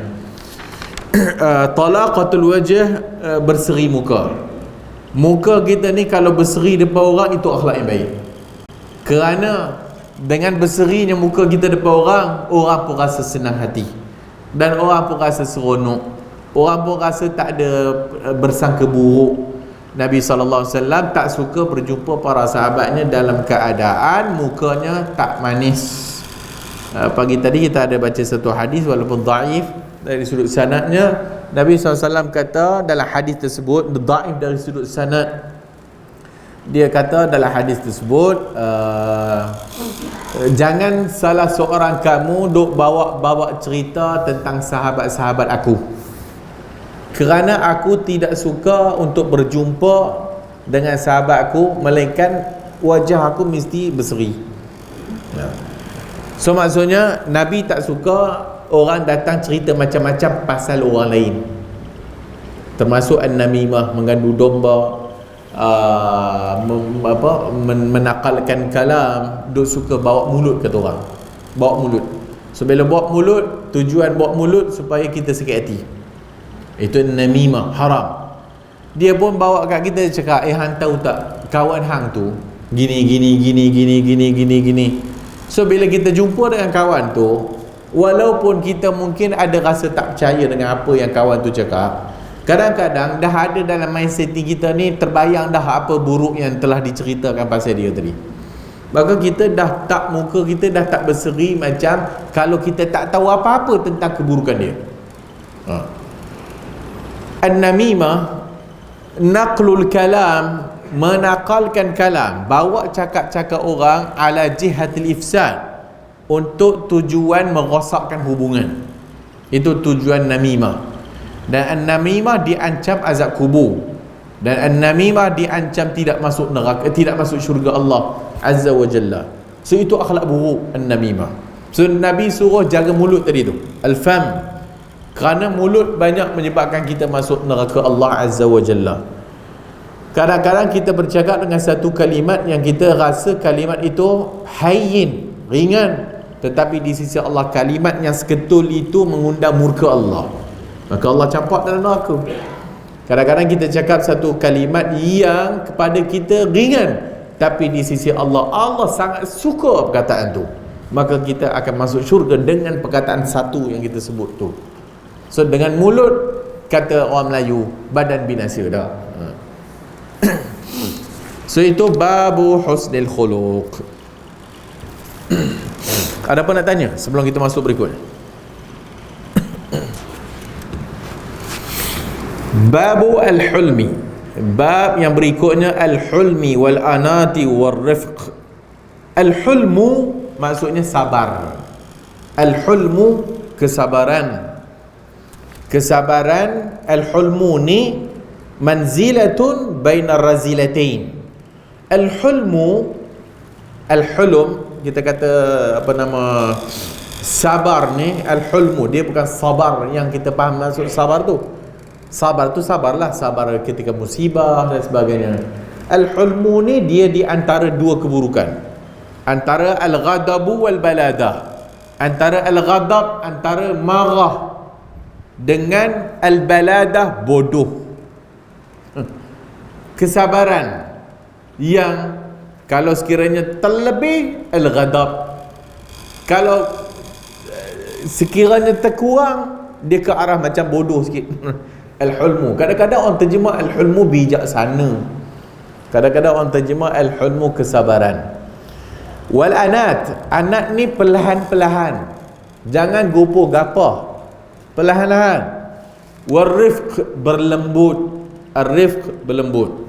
Talaqatul wajh, berseri muka. Muka kita ni kalau berseri depan orang, itu akhlak yang baik. Kerana dengan berserinya muka kita depan orang, orang pun rasa senang hati, dan orang pun rasa seronok, orang pun rasa tak ada bersangka buruk. Nabi SAW tak suka berjumpa para sahabatnya dalam keadaan mukanya tak manis. Pagi tadi kita ada baca satu hadis walaupun dhaif dari sudut sanadnya. Nabi SAW kata dalam hadis tersebut, dhaif dari sudut sanad, dia kata dalam hadis tersebut, jangan salah seorang kamu duk bawa cerita tentang sahabat-sahabat aku, kerana aku tidak suka untuk berjumpa dengan sahabat aku, melainkan wajah aku mesti berseri. So maksudnya Nabi tak suka orang datang cerita macam-macam pasal orang lain, termasuk an-namimah, menggandu domba, menakalkan kalam, duk suka bawa mulut kata orang. Bawa mulut. So bila bawa mulut, tujuan bawa mulut supaya kita sakit hati. Itu namimah, haram. Dia pun bawa kat kita, cakap, hang tahu tak, kawan hang tu gini. So bila kita jumpa dengan kawan tu, walaupun kita mungkin ada rasa tak percaya dengan apa yang kawan tu cakap, kadang-kadang dah ada dalam mindset kita ni, terbayang dah apa buruk yang telah diceritakan pasal dia tadi. Maka kita dah tak, muka kita dah tak berseri macam kalau kita tak tahu apa-apa tentang keburukan dia. An-namimah, naqlul kalam, menakalkan kalam, bawa cakap-cakap orang ala jihatil ifsad, untuk tujuan merosakkan hubungan. Itu tujuan namimah. Dan an-namimah diancam azab kubur, dan an-namimah diancam tidak masuk neraka, tidak masuk syurga Allah Azza wa Jalla. So itu akhlak buruk an-namimah. So Nabi suruh jaga mulut tadi tu, al-fam, kerana mulut banyak menyebabkan kita masuk neraka Allah Azza wa Jalla. Kadang-kadang kita bercakap dengan satu kalimat yang kita rasa kalimat itu hayyin, ringan, tetapi di sisi Allah kalimat yang seketul itu mengundang murka Allah, maka Allah campak dalam neraka. Kadang-kadang kita cakap satu kalimat yang kepada kita ringan, tapi di sisi Allah, Allah sangat suka perkataan tu, maka kita akan masuk syurga dengan perkataan satu yang kita sebut tu. So dengan mulut, kata orang Melayu, badan binasa dah. So itu babu husnil khuluq. Ada apa nak tanya sebelum kita masuk berikutnya? Babu al-hulmi. Bab yang berikutnya al-hulmi wal anati wal rifq. Al-hulmu maksudnya sabar. Al-hulmu kesabaran. Kesabaran. Al-hulmu ni manzilatun bainar razilatain. Al-hulmu, al-hulm, kita kata apa nama, sabar ni, al-hulmu, dia bukan sabar yang kita faham maksud sabar tu. Sabar tu sabarlah, sabar ketika musibah dan sebagainya. Al-hulmu ni dia di antara dua keburukan, antara al-ghadabu wal baladah, antara al-ghadab, antara marah, dengan al-baladah, bodoh. Kesabaran yang kalau sekiranya terlebih, al-ghadab. Kalau sekiranya terkurang, dia ke arah macam bodoh sikit. Al-hulmu, kadang-kadang orang terjemah al-hulmu bijaksana, kadang-kadang orang terjemah al-hulmu kesabaran. Wal anat, anat ni perlahan-perlahan, jangan gopoh gapah, perlahan-lahan. Wal rifq, berlembut. Ar-rifq, berlembut.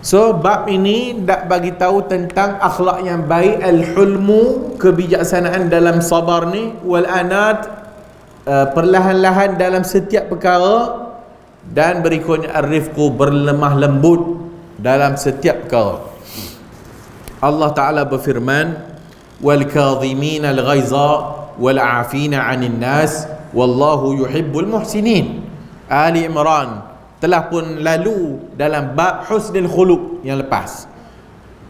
So bab ini nak bagi tahu tentang akhlak yang baik, al-hulmu, kebijaksanaan dalam sabar ni, wal anat, perlahan-lahan dalam setiap perkara, dan berikutnya ar-rifqu, berlemah lembut dalam setiap perkara. Allah Ta'ala berfirman, wal kadhimin al-ghaiza wal 'afina 'anil nas wallahu yuhibbul muhsinin. Ali Imran telah pun lalu dalam bab husnul khuluq yang lepas.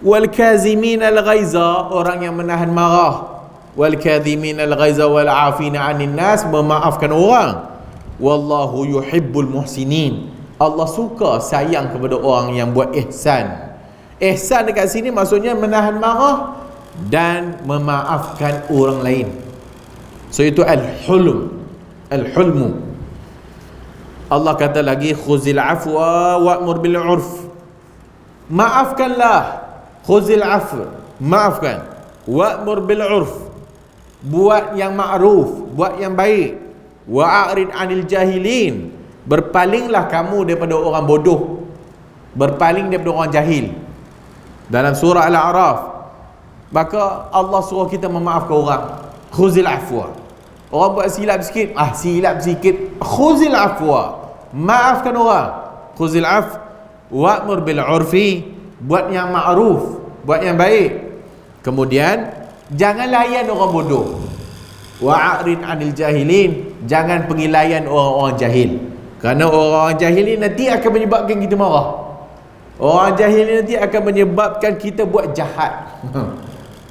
Wal kazimin al-ghaiza, orang yang menahan marah. Wal kadhimin al-ghaiza wal 'afina 'anil nas, memaafkan orang. Wallahu yuhibbul muhsinin, Allah suka, sayang kepada orang yang buat ihsan. Ihsan dekat sini maksudnya menahan marah dan memaafkan orang lain. So itu al-hulm, al-hulmu. Allah kata lagi, khuzil afwa wa'mur bil 'urf, maafkanlah. Khuzil afwa, maafkan. Wa'mur bil 'urf, buat yang ma'ruf, buat yang baik. Wa'arid 'anil jahilin, berpalinglah kamu daripada orang bodoh, berpaling daripada orang jahil. Dalam surah Al-A'raf, maka Allah suruh kita memaafkan orang. Khuzil afwa, orang buat silap sikit, silap sikit, khuzil afwa, maafkan orang. Khuzil af, wa'mur bil 'urfi, buat yang ma'ruf, buat yang baik. Kemudian jangan layan orang bodoh. Wa'arid 'anil jahilin, jangan pergi layan orang-orang jahil, kerana orang-orang jahil ni nanti akan menyebabkan kita marah. Orang jahil ni nanti akan menyebabkan kita buat jahat.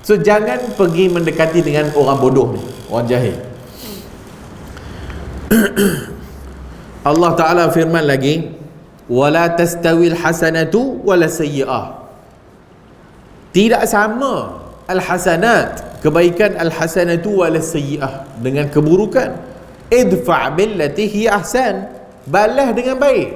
So jangan pergi mendekati dengan orang bodoh ni, orang jahil. Allah Ta'ala firman lagi, wala tastawil hasanatu wala sayyi'ah, tidak sama al-hasanat, kebaikan, al-hasanatu wala sayyi'ah, dengan keburukan. Idfa' billati hi ahsan, balas dengan baik,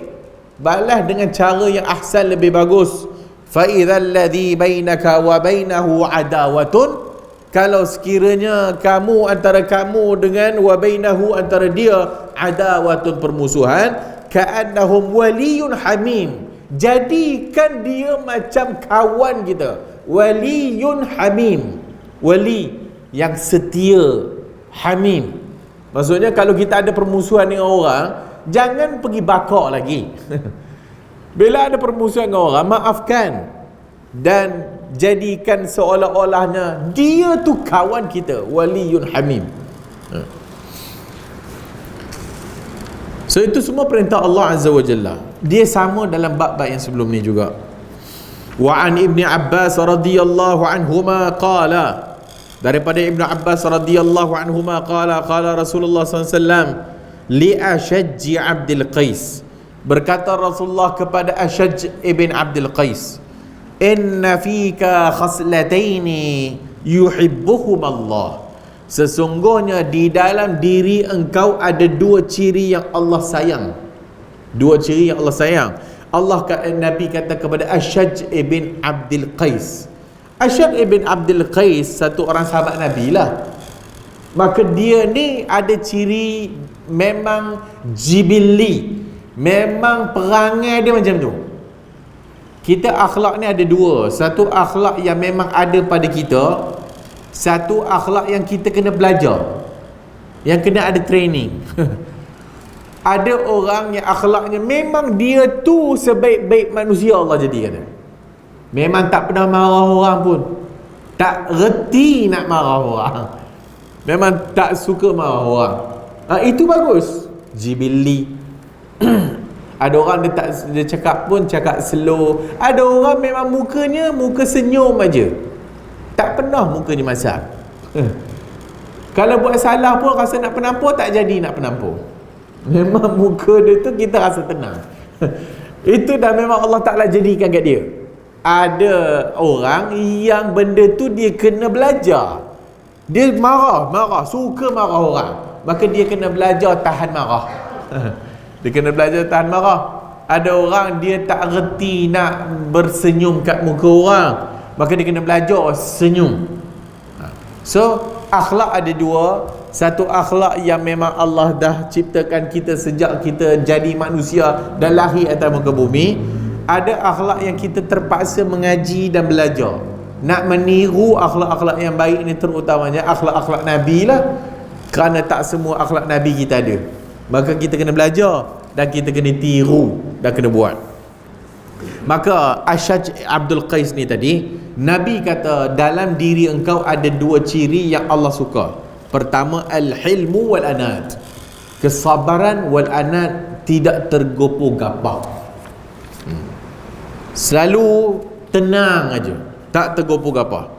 balas dengan cara yang ahsan, lebih bagus. Fa idzal ladzi bainaka wa bainahu adawatun, kalau sekiranya kamu, antara kamu dengan wa bainahu, antara dia, adawatun, permusuhan, ka'annahum waliyun hamim, jadikan dia macam kawan kita. Waliyun hamim, wali yang setia, hamim. Maksudnya kalau kita ada permusuhan dengan orang, jangan pergi bakar lagi. Bila ada permusuhan dengan orang, maafkan dan jadikan seolah-olahnya dia tu kawan kita. Waliyun hamim. So itu semua perintah Allah Azza wa Jalla. Dia sama dalam bab-bab yang sebelum ni juga. Wa an Ibni Abbas radhiyallahu anhuma qala, daripada Ibnu Abbas radhiyallahu anhuma qala, qala Rasulullah sallallahu alaihi wasallam li Ashaj Abdul Qais, berkata Rasulullah kepada Ashaj ibn Abdul Qais, inna fika khaslataini yuhibbuhum Allah, sesungguhnya di dalam diri engkau ada dua ciri yang Allah sayang. Dua ciri yang Allah sayang. Nabi kata kepada Ashaj ibn Abdul Qais, Asyad ibn Abdul Qais satu orang sahabat Nabi lah. Maka dia ni ada ciri memang jibili, memang perangai dia macam tu. Kita akhlak ni ada dua. Satu akhlak yang memang ada pada kita, satu akhlak yang kita kena belajar, yang kena ada training. Ada orang yang akhlaknya memang dia tu sebaik-baik manusia Allah jadikan dia. Memang tak pernah marah orang pun, tak reti nak marah orang, memang tak suka marah orang. Itu bagus, jibili. Ada orang dia cakap pun cakap slow. Ada orang memang mukanya muka senyum aja, tak pernah mukanya masak. Kalau buat salah pun rasa nak penampur, tak jadi nak penampur. Memang muka dia tu kita rasa tenang. Itu dah memang Allah Ta'ala jadikan kat dia. Ada orang yang benda tu dia kena belajar. Dia marah, suka marah orang, maka dia kena belajar tahan marah. Dia kena belajar tahan marah. Ada orang dia tak reti nak bersenyum kat muka orang, maka dia kena belajar senyum. So akhlak ada dua. Satu akhlak yang memang Allah dah ciptakan kita sejak kita jadi manusia dan lahir atas muka bumi. Ada akhlak yang kita terpaksa mengaji dan belajar. Nak meniru akhlak-akhlak yang baik ni, terutamanya akhlak-akhlak Nabi lah. Kerana tak semua akhlak Nabi kita ada, maka kita kena belajar dan kita kena tiru dan kena buat. Maka Asyaj Abdul Qais ni tadi, Nabi kata dalam diri engkau ada dua ciri yang Allah suka. Pertama, al-hilmu wal-anat, kesabaran wal-anat, tidak tergopoh-gapah, selalu tenang aja, tak tergopoh-gapah.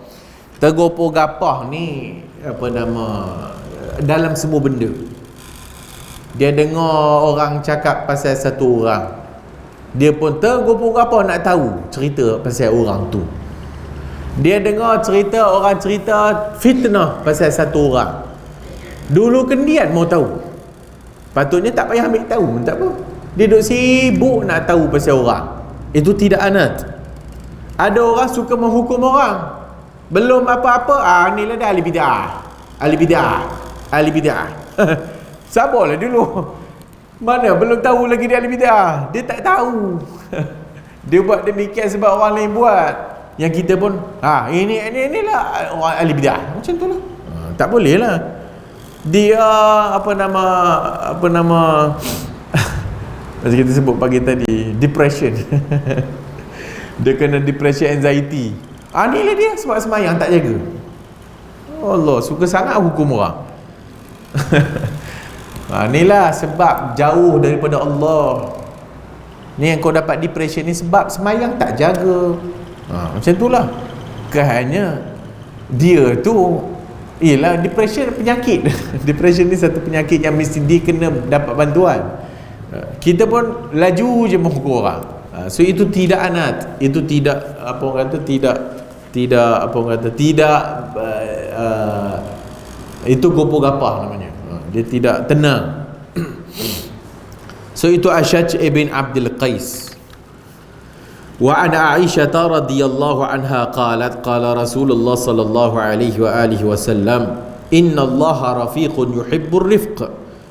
Tergopoh-gapah ni apa nama, dalam semua benda. Dia dengar orang cakap pasal satu orang, dia pun tergopoh-gapah nak tahu cerita pasal orang tu. Dia dengar cerita orang cerita fitnah pasal satu orang, dulu kendian mau tahu. Patutnya tak payah ambil tahu, tak apa. Dia duk sibuk nak tahu pasal orang. Itu tidak anat. Ada orang suka menghukum orang, belum apa-apa, ni lah dah ahli bid'ah, ahli bid'ah, ahli bid'ah. Sabarlah dulu, mana belum tahu lagi dia ahli bid'ah. Dia tak tahu. Dia buat demikian sebab orang lain buat. Yang kita pun inilah orang ahli bid'ah, macam tu lah. Tak boleh lah. Dia apa nama macam kita sebut pagi tadi, depression. Dia kena depression, anxiety. Inilah dia sebab semayang tak jaga. Allah suka sangat hukum orang. Inilah sebab jauh daripada Allah. Ni yang kau dapat depression ni sebab semayang tak jaga. Macam itulah. Kerana dia tu ialah depression, penyakit. Depression ni satu penyakit yang mesti dia kena dapat bantuan. Kita pun laju je menghukum orang. So itu tidak anat. Itu tidak apa orang kata, tidak apa orang kata, tidak itu gopoh-gapah namanya. Dia tidak tenang. So itu Asyaj ibn Abdul Qais. Wa an Aisyah radhiyallahu anha qalat qala Rasulullah sallallahu alaihi wa alihi wasallam inna Allaha rafiqun yuhibbur rifq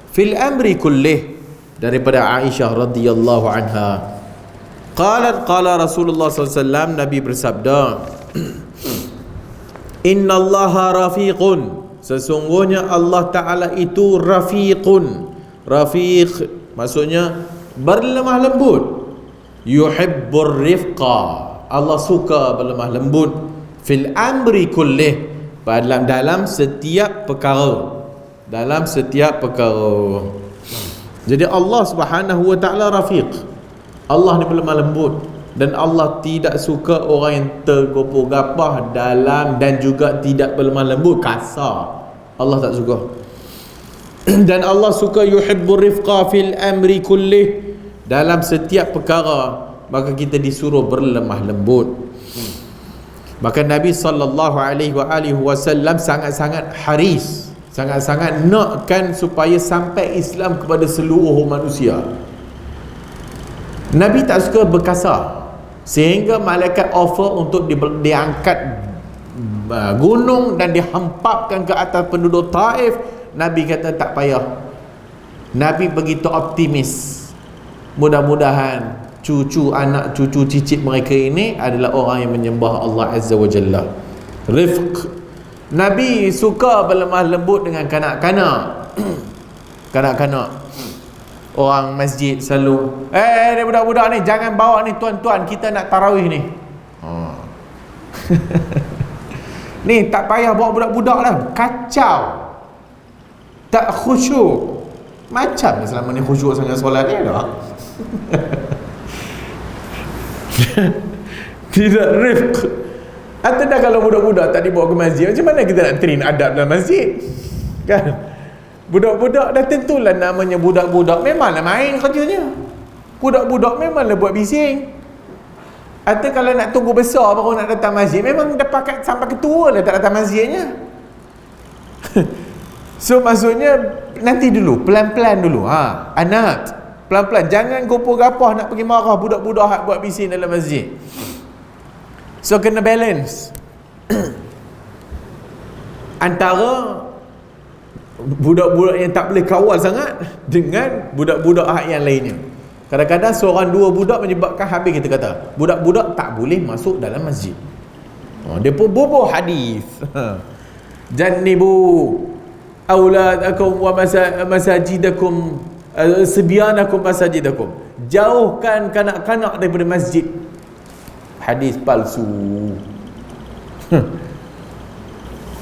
fil amri kullih. Daripada Aisyah radhiyallahu anha qalat qala Rasulullah sallallahu alaihi wasallam, Nabi bersabda, inna Allaha rafiqun, sesungguhnya Allah Ta'ala itu rafiqun. Rafiq maksudnya berlemah lembut. Yuhibbur rifqa, Allah suka berlemah lembut. Fil amri kullih, dalam setiap perkara. Dalam setiap perkara. Jadi Allah Subhanahu wa Ta'ala rafiq. Allah ni berlemah lembut, dan Allah tidak suka orang yang tergopoh-gapah dalam, dan juga tidak berlemah lembut, kasar. Allah tak suka. Dan Allah suka yuhibbur rifqa fil amri kullih, dalam setiap perkara, maka kita disuruh berlemah lembut. Maka Nabi sallallahu alaihi wasallam sangat-sangat haris, sangat-sangat nakkan supaya sampai Islam kepada seluruh manusia. Nabi tak suka berkasar, sehingga malaikat offer untuk diangkat gunung dan dihempapkan ke atas penduduk Taif, Nabi kata tak payah. Nabi begitu optimis, mudah-mudahan cucu, anak cucu, cicit mereka ini adalah orang yang menyembah Allah Azza wa Jalla. Rifq. Nabi suka berlemah lembut dengan kanak-kanak. Kanak-kanak. Orang masjid selalu, ni budak-budak ni jangan bawa ni tuan-tuan, kita nak tarawih ni. Ni tak payah bawa budak-budak lah, kacau, tak khusyuk. Macam selama ni khusyuk sangat solat ni tak? Tidak rifq. Atau dah kalau budak-budak tak dibawa ke masjid, macam mana kita nak train adab dalam masjid? Kan? Budak-budak dah tentulah namanya budak-budak, memanglah main kerjanya. Budak-budak memanglah buat bising. Atau kalau nak tunggu besar baru nak datang masjid, memang dah pakat sampai ketua lah tak datang masjidnya. So maksudnya nanti dulu, pelan-pelan dulu. Anak, pelan-pelan, jangan gopoh-gapoh nak pergi marah budak-budak buat bising dalam masjid. So kena balance antara budak-budak yang tak boleh kawal sangat dengan budak-budak yang lainnya. Kadang-kadang seorang dua budak menyebabkan habis kita kata budak-budak tak boleh masuk dalam masjid. Dia pun boboh hadis. Jannibu auladakum wa masajidakum sibyanakum masajidakum. Jauhkan kanak-kanak daripada masjid. Hadis palsu.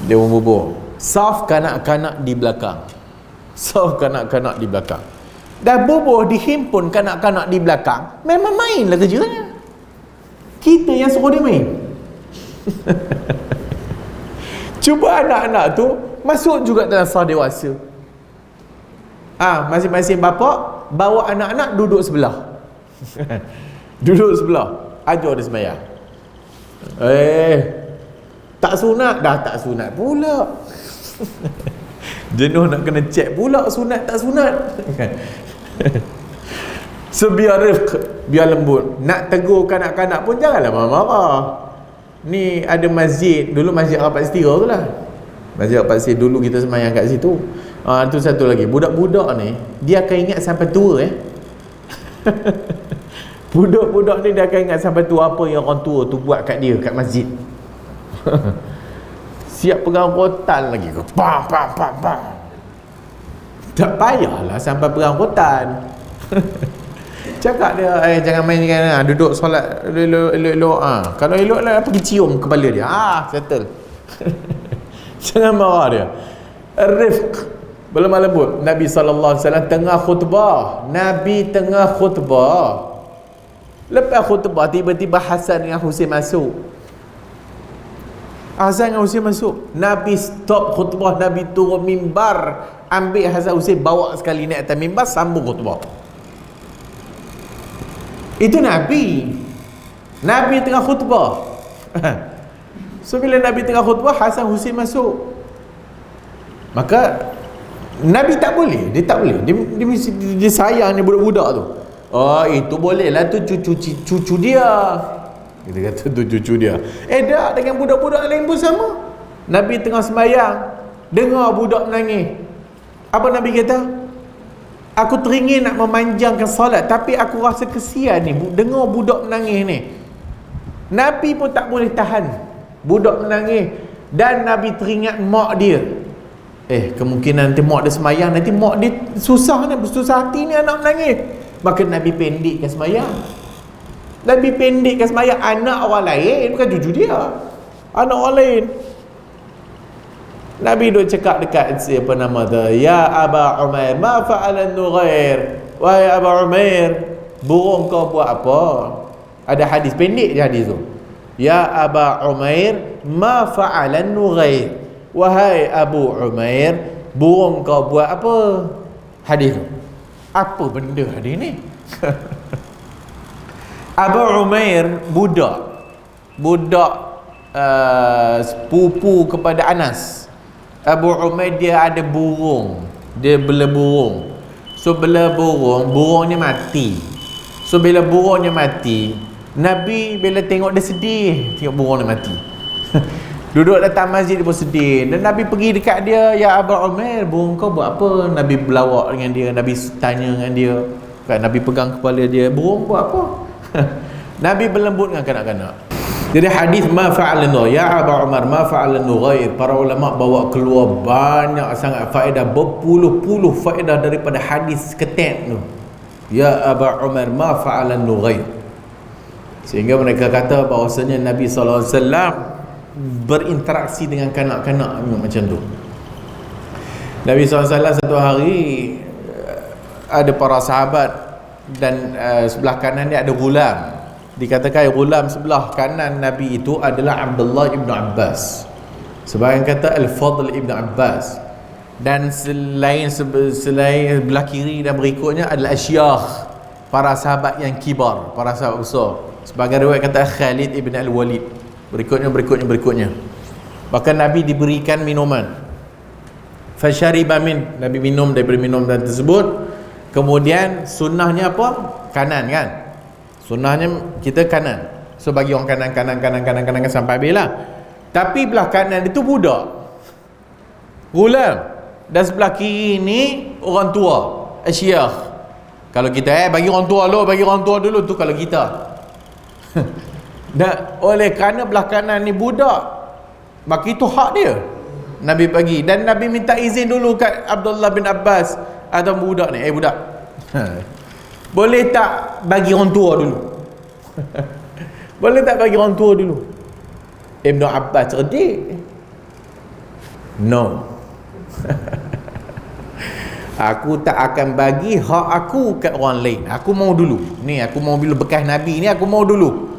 Dia pun boboh. Saf kanak-kanak di belakang. Saf kanak-kanak di belakang. Dah boboh dihimpun kanak-kanak di belakang, memang mainlah kerjanya. Kita yang suruh dia main. Cuba anak-anak tu masuk juga dalam saf dewasa. Masing-masing bapa bawa anak-anak duduk sebelah. Duduk sebelah, ajar dia sembahyang. Tak sunat, dah tak sunat pula. Jenuh nak kena cek pula sunat tak sunat. So biar rifq, biar lembut. Nak tegur kanak-kanak pun janganlah marah-marah. Ni ada masjid, dulu masjid Rapat Setira tu lah. Masjid Rapat Setira dulu kita sembahyang kat situ. Tu satu lagi, budak-budak ni dia akan ingat sampai tua. Budak-budak ni dia akan ingat sampai tua apa yang orang tua tu buat kat dia kat masjid. Siap pegang rotan lagi. Pam pam pam pam. Tak payahlah sampai perang rotan. Cakap dia, jangan main dengan duduk solat elok-elok. Kalau elok lah pergi cium kepala dia. Settle. Jangan marah dia. Rifq, berlemah lembut. Nabi SAW tengah khutbah. Nabi tengah khutbah. Lepas khutbah tiba-tiba Hasan dengan Husain masuk. Hasan dan Husain masuk. Nabi stop khutbah, Nabi turun mimbar, ambil Hasan Husain, bawa sekali naik atas mimbar, sambung khutbah. Itu Nabi. Nabi tengah khutbah. So bila Nabi tengah khutbah, Hasan Husain masuk. Maka Nabi tak boleh, dia tak boleh. Dia sayang ni budak-budak tu. Itu boleh lah, tu cucu dia. Kita kata tu cucu dia. Dah dengan budak-budak lain pun sama. Nabi tengah sembahyang, dengar budak menangis. Apa Nabi kata? Aku teringin nak memanjangkan salat, tapi aku rasa kesian ni dengar budak menangis ni. Nabi pun tak boleh tahan budak menangis. Dan Nabi teringat mak dia. Kemungkinan nanti mak dia sembahyang, nanti mak dia susah hati ni anak menangis. Maka Nabi pendekkan sembahyang. Nabi pendekkan sembahyang. Anak orang lain, bukan cucu dia, anak orang lain. Nabi duk cakap dekat siapa nama tu, ya Aba Umair, ma fa'ala Nughair. Wahai Aba Umair, burung kau buat apa? Ada hadis pendek je hadis tu. Ya Aba Umair, ma fa'ala Nughair. Wahai Abu Umair, burung kau buat apa? Hadis tu. Apa benda hadis ni? Abu Umair budak sepupu kepada Anas. Abu Umair dia ada burung, dia bela burung. So bela burung ni mati. So bila burungnya mati, Nabi bila tengok dia sedih, tengok burung ni mati. Duduk datang masjid dia pun sedih. Dan Nabi pergi dekat dia, ya Abu Umair, burung kau buat apa? Nabi berlawak dengan dia, Nabi tanya dengan dia. Kan Nabi pegang kepala dia, burung buat apa? Nabi berlembut dengan kanak-kanak. Jadi hadis ma fa'al ya Abu Umar ma fa'al ghair, para ulama bawa keluar banyak sangat faedah, berpuluh-puluh faedah daripada hadis ketek tu. Ya Abu Umar ma fa'al ghair. Sehingga mereka kata bahawasanya Nabi sallallahu alaihi wasallam berinteraksi dengan kanak-kanak macam tu. Nabi SAW satu hari ada para sahabat dan sebelah kanan dia ada gulam. Dikatakan gulam sebelah kanan Nabi itu adalah Abdullah ibn Abbas. Sebahagian kata Al-Fadl ibn Abbas. Dan selain sebelah kiri dan berikutnya adalah asyakh, para sahabat yang kibar, para sahabat besar. Sebahagian riwayat kata Khalid ibn Al-Walid. Berikutnya. Bahkan Nabi diberikan minuman. Fasyariba min, Nabi minum daripada minuman tersebut. Kemudian sunnahnya apa? Kanan kan? Sunnahnya kita kanan. So bagi orang kanan sampai habis lah. Tapi belah kanan itu budak, gulam. Dan sebelah kiri ni orang tua, asyikh. Kalau kita bagi orang tua dulu tu kalau kita. Dan oleh kerana belah kanan ni budak, maka itu hak dia Nabi bagi. Dan Nabi minta izin dulu kat Abdullah bin Abbas atau budak ni, budak boleh tak bagi orang tua dulu? Boleh tak bagi orang tua dulu? Ibn Abbas cerdik. No. Aku tak akan bagi hak aku kat orang lain. Aku mau dulu. Ni aku mau bila bekas Nabi ni aku mau dulu.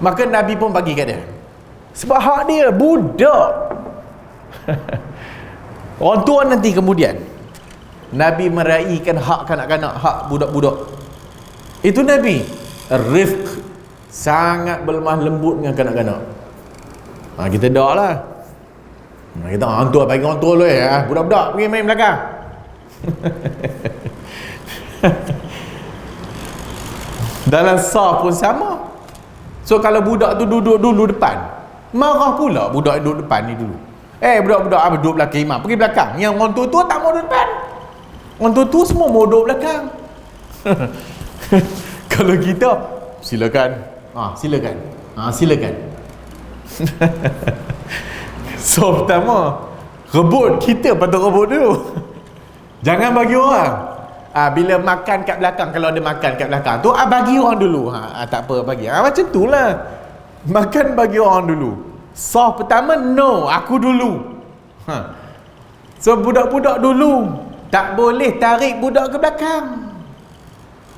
Maka Nabi pun bagi kat dia. Sebab hak dia budak. Orang tua nanti kemudian Nabi meraihkan hak kanak-kanak, hak budak-budak. Itu Nabi rifq, sangat berlemah lembut dengan kanak-kanak. Kita dak lah. Kita orang tua bagi orang tua dulu ya. Budak-budak pergi main belakang. Dalam saf pun sama. So kalau budak tu duduk dulu depan, marah pula budak duduk depan ni dulu. Budak-budak apa duduk belakang imam, pergi belakang. Yang orang tua tak mau duduk depan. Orang tua semua mau duduk belakang. Kalau kita silakan. Silakan. So pertama, rebut, kita patut rebut dulu. Jangan bagi orang. Bila makan kat belakang, kalau ada makan kat belakang tu, bagi orang dulu. Tak apa bagi. Macam tu lah. Makan bagi orang dulu. Saf pertama, no, aku dulu. So budak-budak dulu. Tak boleh tarik budak ke belakang.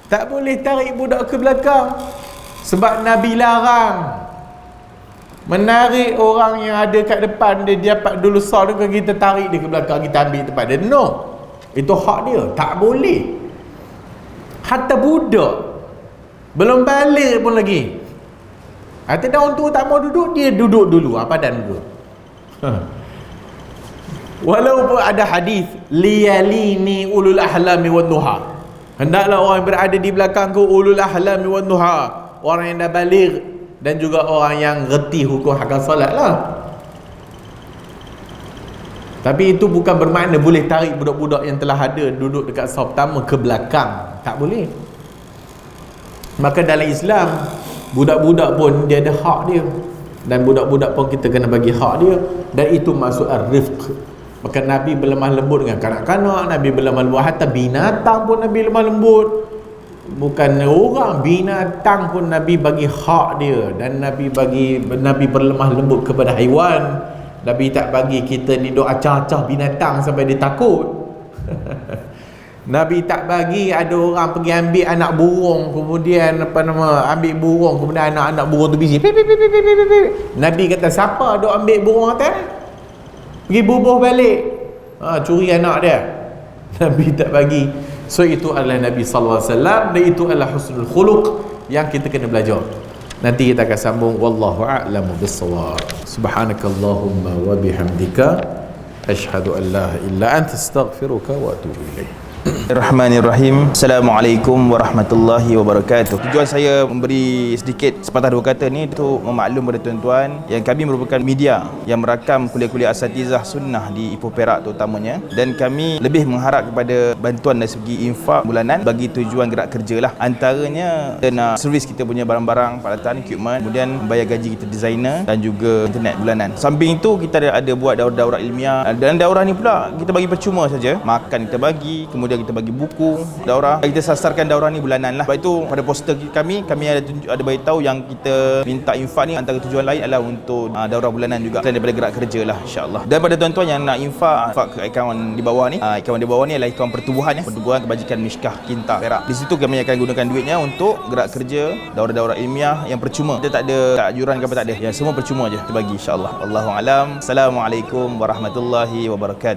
Tak boleh tarik budak ke belakang. Sebab Nabi larang menarik orang yang ada kat depan dia dapat dulu saf tu, kita tarik dia ke belakang, kita ambil tempat dia. No. Itu hak dia. Tak boleh. Hatta budak belum balik pun lagi. Hatta orang tua tak mau duduk, dia duduk dulu. Padan dulu. Walaupun ada hadis liyalini ulul ahlami wan nuha, hendaklah orang yang berada di belakangku ulul ahlami wan nuha, orang yang dah baligh dan juga orang yang reti hukum hakam solat lah. Tapi itu bukan bermakna boleh tarik budak-budak yang telah ada duduk dekat saf pertama ke belakang. Tak boleh. Maka dalam Islam, budak-budak pun dia ada hak dia. Dan budak-budak pun kita kena bagi hak dia. Dan itu masuk ar-rifq. Maka Nabi berlemah lembut dengan kanak-kanak, Nabi berlemah lembut, hatta binatang pun Nabi lemah lembut. Bukan orang, binatang pun Nabi bagi hak dia. Dan Nabi berlemah lembut kepada haiwan. Nabi tak bagi kita ni duk acah-acah binatang sampai dia takut. Nabi tak bagi ada orang pergi ambil anak burung, kemudian ambil burung, kemudian anak-anak burung tu bising. Nabi kata, siapa duk ambil burung atas? Pergi bubuh balik. Curi anak dia. Nabi tak bagi. So itu adalah Nabi sallallahu alaihi wasallam, dan itu adalah husnul khuluq yang kita kena belajar. Nanti kita akan sambung. Wallahu a'lamu bis-shawab. Subhanakallahumma wa bihamdika asyhadu an la ilaha illa anta astaghfiruka wa atubu ilaik. Bismillahirrahmanirrahim. Assalamualaikum warahmatullahi wabarakatuh. Tujuan saya memberi sedikit sepatah dua kata ni untuk memaklum kepada tuan-tuan yang kami merupakan media yang merakam kuliah-kuliah asatizah sunnah di Ipoh Perak terutamanya, dan kami lebih mengharap kepada bantuan dari segi infak bulanan bagi tujuan gerak kerja lah. Antaranya kita nak servis kita punya barang-barang, peralatan, equipment, kemudian membayar gaji kita designer dan juga internet bulanan. Samping itu kita ada buat daurah-daurah ilmiah, dan daurah ni pula kita bagi percuma saja. Makan kita bagi, kemudian kita bagi buku daurah. Kita sasarkan daurah ni bulanan lah. Sebab itu pada poster kami ada beritahu yang kita minta infak ni antara tujuan lain adalah untuk daurah bulanan juga, selain daripada gerak kerja lah, insyaAllah. Dan pada tuan-tuan yang nak infak ke akaun di bawah ni, akaun di bawah ni adalah akaun pertubuhan, pertubuhan kebajikan Mishkah Kinta Perak. Di situ kami akan gunakan duitnya untuk gerak kerja, daurah-daurah ilmiah yang percuma. Kita tak ada yuran ke apa, tak ada, yang semua percuma je kita bagi, insyaAllah. Allahu alam. Assalamualaikum warahmatullahi wabarakatuh.